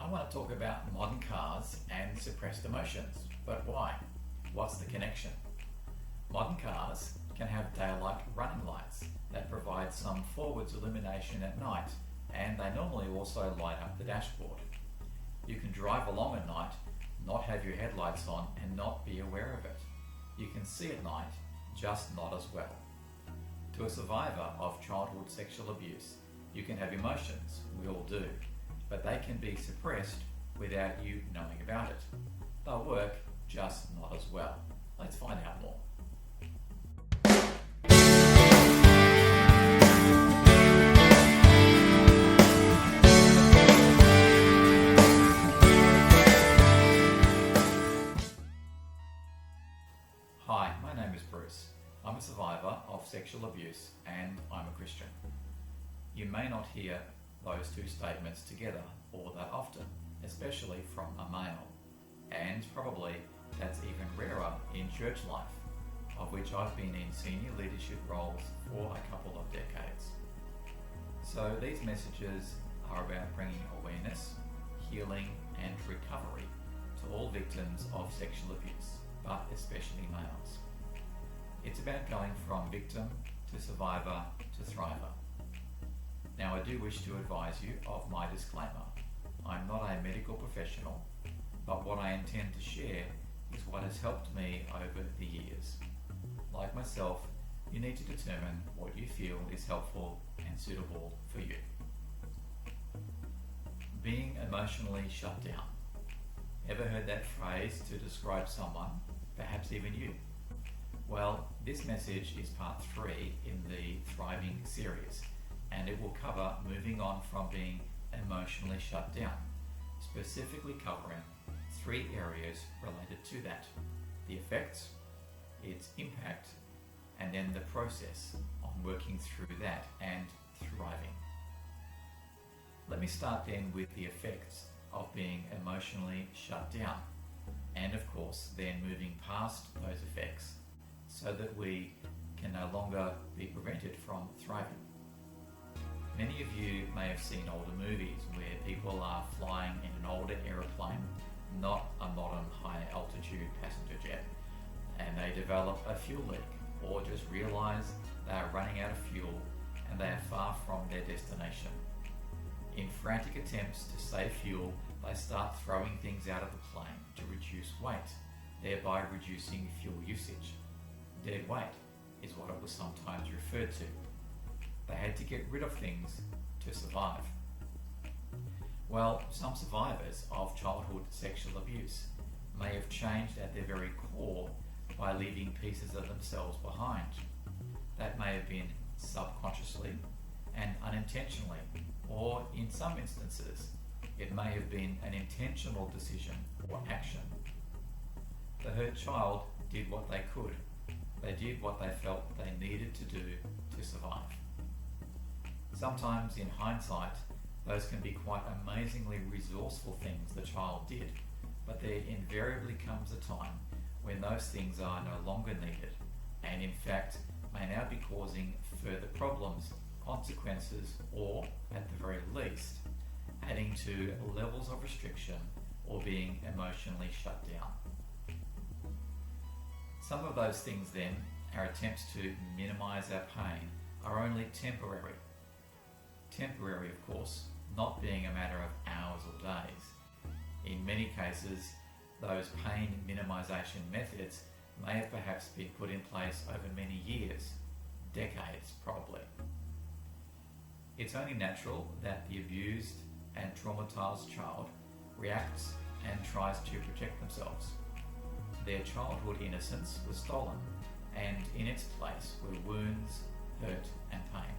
I want to talk about modern cars and suppressed emotions. But why? What's the connection? Modern cars can have daylight running lights that provide some forwards illumination at night, and they normally also light up the dashboard. You can drive along at night, not have your headlights on and not be aware of it. You can see at night, just not as well. To a survivor of childhood sexual abuse, you can have emotions, we all do, but they can be suppressed without you knowing about it. They'll work, just not as well. Let's find out more. Hi, my name is Bruce. I'm a survivor of sexual abuse and I'm a Christian. You may not hear those two statements together all that often, especially from a male, and probably that's even rarer in church life, of which I've been in senior leadership roles for a couple of decades. So these messages are about bringing awareness, healing and recovery to all victims of sexual abuse, but especially males. It's about going from victim to survivor to thriver. Now I do wish to advise you of my disclaimer. I'm not a medical professional, but what I intend to share is what has helped me over the years. Like myself, you need to determine what you feel is helpful and suitable for you. Being emotionally shut down. Ever heard that phrase to describe someone, perhaps even you? Well, this message is part 3 in the Thriving series, and it will cover moving on from being emotionally shut down, specifically covering 3 areas related to that: the effects, its impact, and then the process on working through that and thriving. Let me start then with the effects of being emotionally shut down, and of course then moving past those effects so that we can no longer be prevented from thriving. Many of you may have seen older movies where people are flying in an older aeroplane, not a modern high altitude passenger jet, and they develop a fuel leak or just realize they are running out of fuel and they are far from their destination. In frantic attempts to save fuel, they start throwing things out of the plane to reduce weight, thereby reducing fuel usage. Dead weight is what it was sometimes referred to. They had to get rid of things to survive. Well, some survivors of childhood sexual abuse may have changed at their very core by leaving pieces of themselves behind. That may have been subconsciously and unintentionally, or in some instances, it may have been an intentional decision or action. The hurt child did what they could. They did what they felt they needed to do to survive. Sometimes in hindsight, those can be quite amazingly resourceful things the child did, but there invariably comes a time when those things are no longer needed and in fact may now be causing further problems, consequences, or at the very least, adding to levels of restriction or being emotionally shut down. Some of those things then, our attempts to minimize our pain, are only temporary. Temporary, of course, not being a matter of hours or days. In many cases, those pain minimization methods may have perhaps been put in place over many years, decades probably. It's only natural that the abused and traumatized child reacts and tries to protect themselves. Their childhood innocence was stolen, and in its place were wounds, hurt, and pain.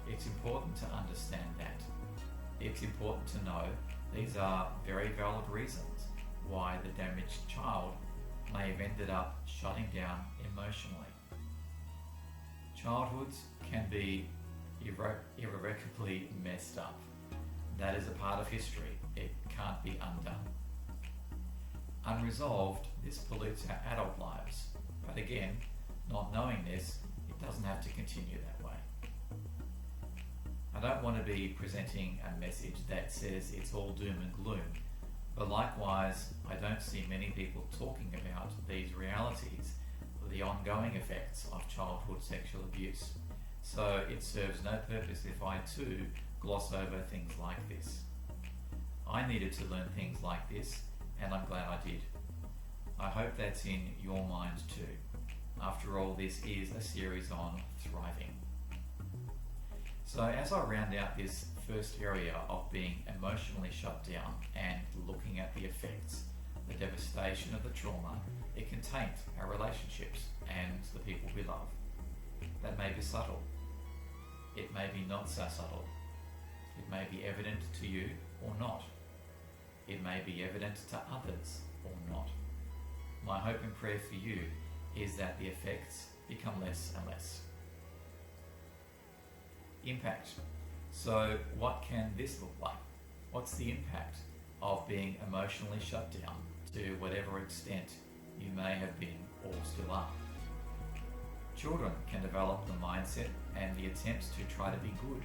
It's important to understand that. It's important to know these are very valid reasons why the damaged child may have ended up shutting down emotionally. Childhoods can be irrevocably messed up. That is a part of history. It can't be undone. Unresolved, this pollutes our adult lives. But again, not knowing this, it doesn't have to continue that way. I don't want to be presenting a message that says it's all doom and gloom, but likewise, I don't see many people talking about these realities, the ongoing effects of childhood sexual abuse. So it serves no purpose if I too gloss over things like this. I needed to learn things like this, and I'm glad I did. I hope that's in your mind too. After all, this is a series on thriving. So as I round out this first area of being emotionally shut down and looking at the effects, the devastation of the trauma, it can taint our relationships and the people we love. That may be subtle. It may be not so subtle. It may be evident to you or not. It may be evident to others or not. My hope and prayer for you is that the effects become less and less. Impact. So what can this look like? What's the impact of being emotionally shut down to whatever extent you may have been or still are? Children can develop the mindset and the attempts to try to be good.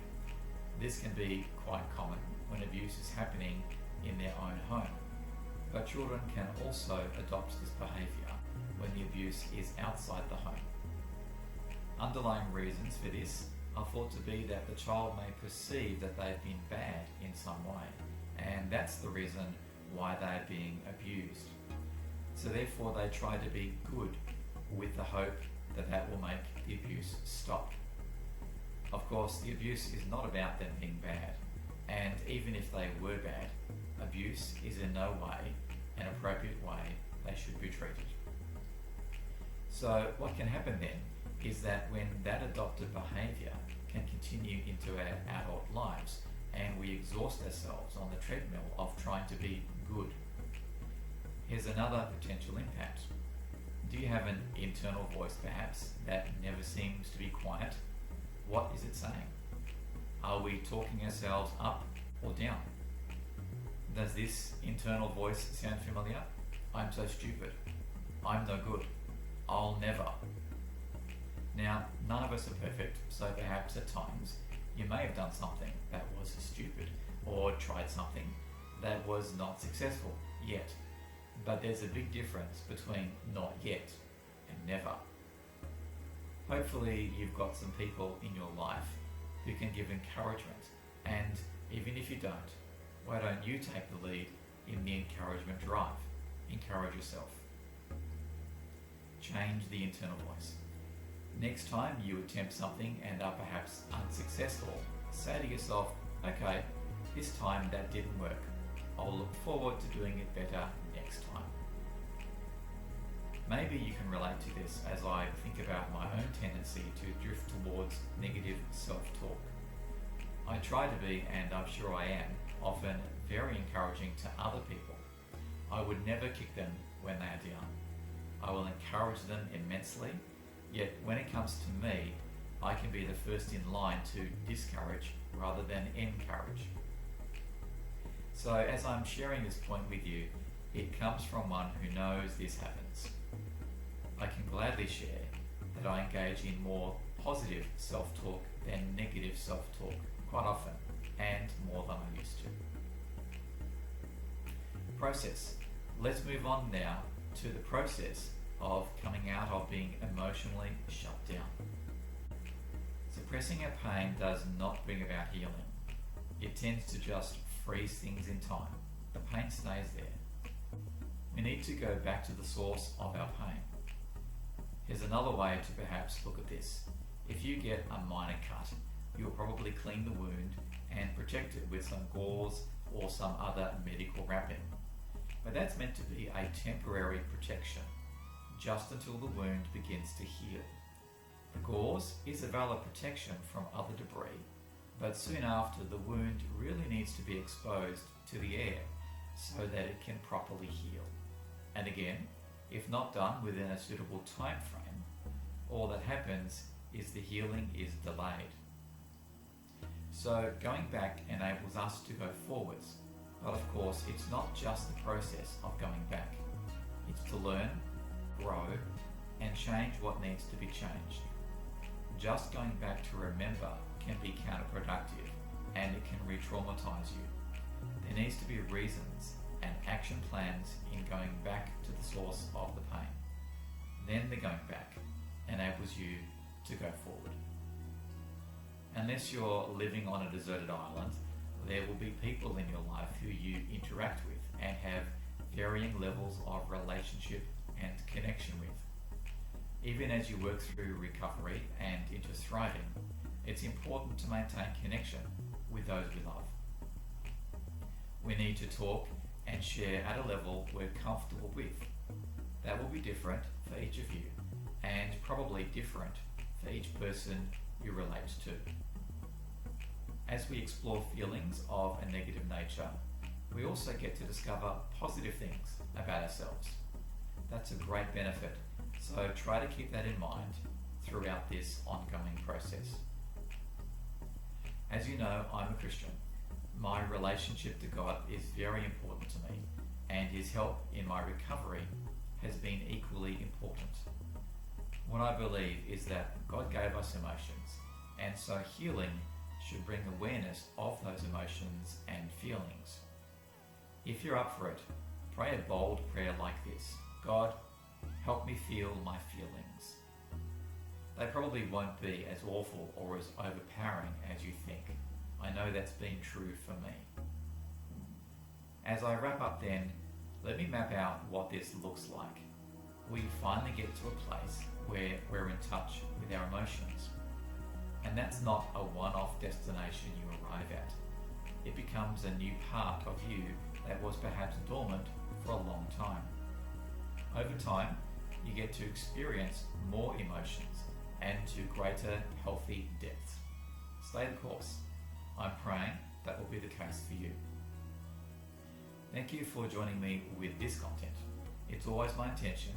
This can be quite common when abuse is happening in their own home. But children can also adopt this behaviour when the abuse is outside the home. Underlying reasons for this are thought to be that the child may perceive that they've been bad in some way, and that's the reason why they're being abused. So therefore they try to be good with the hope that that will make the abuse stop. Of course, the abuse is not about them being bad, and even if they were bad, abuse is in no way an appropriate way they should be treated. So what can happen then is that when that adopted behaviour can continue into our adult lives and we exhaust ourselves on the treadmill of trying to be good, here's another potential impact. Do you have an internal voice perhaps that never seems to be quiet? What is it saying? Are we talking ourselves up or down? Does this internal voice sound familiar? I'm so stupid. I'm no good. I'll never. Now, none of us are perfect, so perhaps at times you may have done something that was stupid or tried something that was not successful yet. But there's a big difference between not yet and never. Hopefully you've got some people in your life who can give encouragement, and even if you don't, why don't you take the lead in the encouragement drive? Encourage yourself. Change the internal voice. Next time you attempt something and are perhaps unsuccessful, say to yourself, okay, this time that didn't work. I'll look forward to doing it better next time. Maybe you can relate to this as I think about my own tendency to drift towards negative self-talk. I try to be, and I'm sure I am, often very encouraging to other people. I would never kick them when they are down. I will encourage them immensely, yet when it comes to me, I can be the first in line to discourage rather than encourage. So as I'm sharing this point with you, it comes from one who knows this happens. I can gladly share that I engage in more positive self-talk than negative self-talk quite often, and more than I used to. Process. Let's move on now to the process of coming out of being emotionally shut down. Suppressing our pain does not bring about healing. It tends to just freeze things in time. The pain stays there. We need to go back to the source of our pain. Here's another way to perhaps look at this. If you get a minor cut, you'll probably clean the wound and protect it with some gauze or some other medical wrapping. But that's meant to be a temporary protection, just until the wound begins to heal. The gauze is a valid protection from other debris, but soon after the wound really needs to be exposed to the air so that it can properly heal. And again, if not done within a suitable time frame, all that happens is the healing is delayed. So going back enables us to go forwards, but of course it's not just the process of going back. It's to learn, grow, and change what needs to be changed. Just going back to remember can be counterproductive re-traumatize you. There needs to be reasons and action plans in going back to the source of the pain. Then the going back enables you to go forward. Unless you're living on a deserted island, there will be people in your life who you interact with and have varying levels of relationship and connection with. Even as you work through recovery and into thriving, it's important to maintain connection with those we love. We need to talk and share at a level we're comfortable with. That will be different for each of you, and probably different for each person you relate to. As we explore feelings of a negative nature, we also get to discover positive things about ourselves. That's a great benefit, so try to keep that in mind throughout this ongoing process. As you know, I'm a Christian. My relationship to God is very important to me, and His help in my recovery has been equally important. What I believe is that God gave us emotions, and so healing should bring awareness of those emotions and feelings. If you're up for it, pray a bold prayer like this: God, help me feel my feelings. They probably won't be as awful or as overpowering as you think. I know that's been true for me. As I wrap up then, let me map out what this looks like. We finally get to a place where we're in touch with our emotions. And that's not a one-off destination you arrive at. It becomes a new part of you that was perhaps dormant for a long time. Over time, you get to experience more emotions and to greater healthy depths. Stay the course. I'm praying that will be the case for you. Thank you for joining me with this content. It's always my intention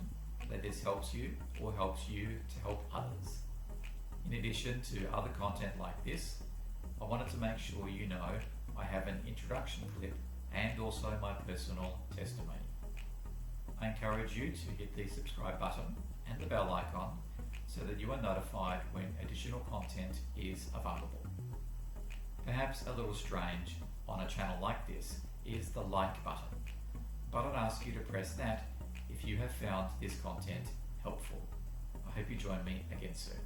that this helps you or helps you to help others. In addition to other content like this, I wanted to make sure you know I have an introduction clip and also my personal testimony. I encourage you to hit the subscribe button and the bell icon so that you are notified when additional content is available. Perhaps a little strange on a channel like this is the like button, but I'd ask you to press that if you have found this content helpful. I hope you join me again soon.